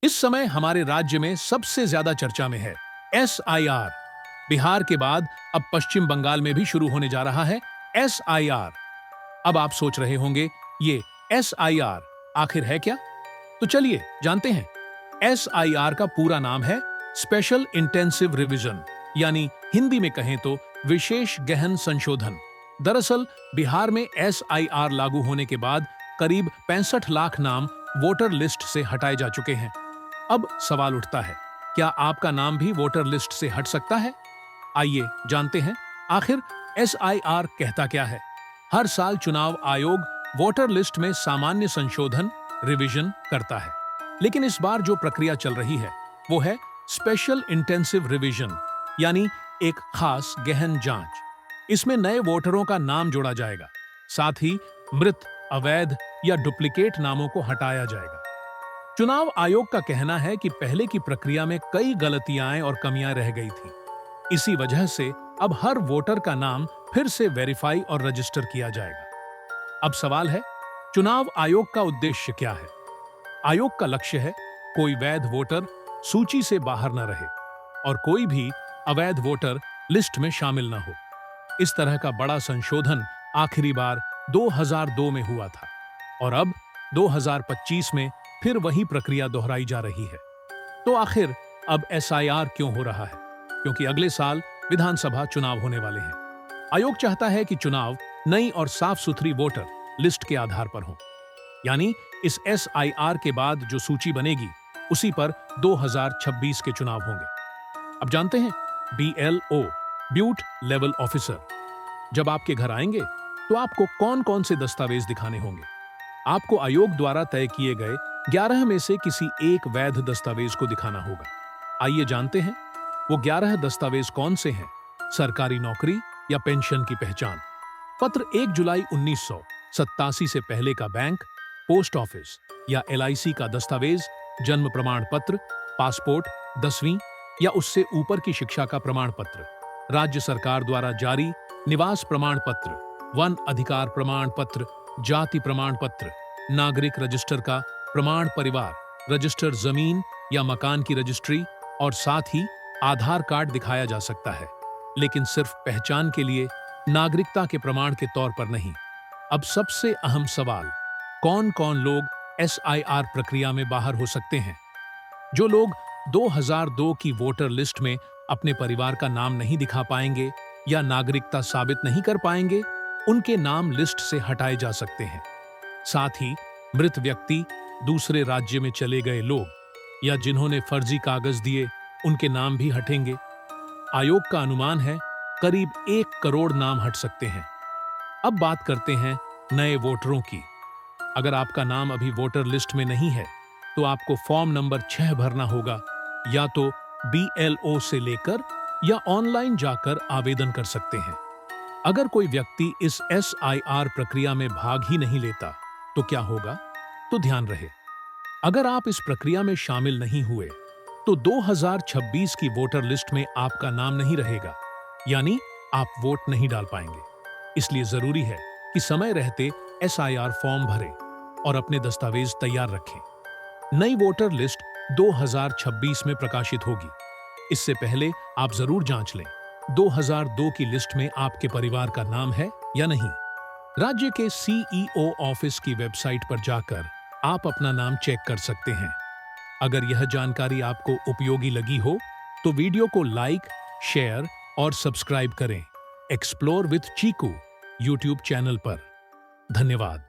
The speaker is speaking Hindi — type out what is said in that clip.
इस समय हमारे राज्य में सबसे ज्यादा चर्चा में है SIR। बिहार के बाद अब पश्चिम बंगाल में भी शुरू होने जा रहा है SIR। अब आप सोच रहे होंगे ये SIR आखिर है क्या? तो चलिए जानते हैं। SIR का पूरा नाम है स्पेशल इंटेंसिव रिवीजन, यानी हिंदी में कहें तो विशेष गहन संशोधन। दरअसल बिहार में SIR लागू होने के बाद करीब 65 लाख नाम वोटर लिस्ट से हटाए जा चुके हैं। अब सवाल उठता है, क्या आपका नाम भी वोटर लिस्ट से हट सकता है? आइए जानते हैं आखिर SIR कहता क्या है। हर साल चुनाव आयोग वोटर लिस्ट में सामान्य संशोधन रिवीजन करता है, लेकिन इस बार जो प्रक्रिया चल रही है वो है स्पेशल इंटेंसिव रिवीजन, यानी एक खास गहन जांच। इसमें नए वोटरों का नाम जोड़ा जाएगा, साथ ही मृत, अवैध या डुप्लीकेट नामों को हटाया जाएगा। चुनाव आयोग का कहना है कि पहले की प्रक्रिया में कई गलतियां और कमियां रह गई थी। इसी वजह से अब हर वोटर का नाम फिर से वेरीफाई और रजिस्टर किया जाएगा। अब सवाल है, चुनाव आयोग का उद्देश्य क्या है? आयोग का लक्ष्य है कोई वैध वोटर सूची से बाहर न रहे और कोई भी अवैध वोटर लिस्ट में शामिल न हो। इस तरह का बड़ा संशोधन आखिरी बार 2002 में हुआ था और अब 2025 में फिर वही प्रक्रिया दोहराई जा रही है। तो आखिर अब SIR क्यों हो रहा है? क्योंकि अगले साल विधानसभा चुनाव होने वाले हैं। आयोग चाहता है कि चुनाव नई और साफ सुथरी वोटर लिस्ट के आधार पर हो, यानी इस SIR के बाद जो सूची बनेगी उसी पर 2026 के चुनाव होंगे। अब जानते हैं BLO, बूथ लेवल ऑफिसर, जब आपके घर आएंगे तो आपको कौन कौन से दस्तावेज दिखाने होंगे? आपको आयोग द्वारा तय किए गए 11 में से किसी एक वैध दस्तावेज को दिखाना होगा। आइए जानते हैं वो 11 दस्तावेज कौन से हैं। सरकारी नौकरी या पेंशन की पहचान पत्र, 1 जुलाई 1987 से पहले का बैंक, पोस्ट ऑफिस या LIC का दस्तावेज, जन्म प्रमाण पत्र, पासपोर्ट, 10वीं या उससे ऊपर की शिक्षा का प्रमाण पत्र, राज्य सरकार द्वारा जारी निवास प्रमाण पत्र, वन अधिकार प्रमाण पत्र, जाति प्रमाण पत्र, नागरिक रजिस्टर का प्रमाण, परिवार रजिस्टर, जमीन या मकान की रजिस्ट्री, और साथ ही आधार कार्ड दिखाया जा सकता है, लेकिन सिर्फ पहचान के लिए, नागरिकता के प्रमाण के तौर पर नहीं। अब सबसे अहम सवाल, कौन कौन लोग SIR प्रक्रिया में बाहर हो सकते हैं? जो लोग 2002 की वोटर लिस्ट में अपने परिवार का नाम नहीं दिखा पाएंगे या नागरिकता साबित नहीं कर पाएंगे, उनके नाम लिस्ट से हटाए जा सकते हैं। साथ ही मृत व्यक्ति, दूसरे राज्य में चले गए लोग या जिन्होंने फर्जी कागज दिए, उनके नाम भी हटेंगे। आयोग का अनुमान है करीब 1 करोड़ नाम हट सकते हैं। अब बात करते हैं नए वोटरों की। अगर आपका नाम अभी वोटर लिस्ट में नहीं है तो आपको फॉर्म नंबर 6 भरना होगा, या तो BLO से लेकर या ऑनलाइन जाकर आवेदन कर सकते हैं। अगर कोई व्यक्ति इस SIR प्रक्रिया में भाग ही नहीं लेता तो क्या होगा? तो ध्यान रहे, अगर आप इस प्रक्रिया में शामिल नहीं हुए तो 2026 की वोटर लिस्ट में आपका नाम नहीं रहेगा, यानी आप वोट नहीं डाल पाएंगे। इसलिए जरूरी है कि समय रहते SIR फॉर्म भरें और अपने दस्तावेज तैयार रखें। नई वोटर लिस्ट 2026 में प्रकाशित होगी। इससे पहले आप जरूर जांच लें 2002 की लिस्ट में आपके परिवार का नाम है या नहीं। राज्य के CEO ऑफिस की वेबसाइट पर जाकर आप अपना नाम चेक कर सकते हैं। अगर यह जानकारी आपको उपयोगी लगी हो तो वीडियो को लाइक, शेयर और सब्सक्राइब करें। Explore with Chiku YouTube channel पर। धन्यवाद।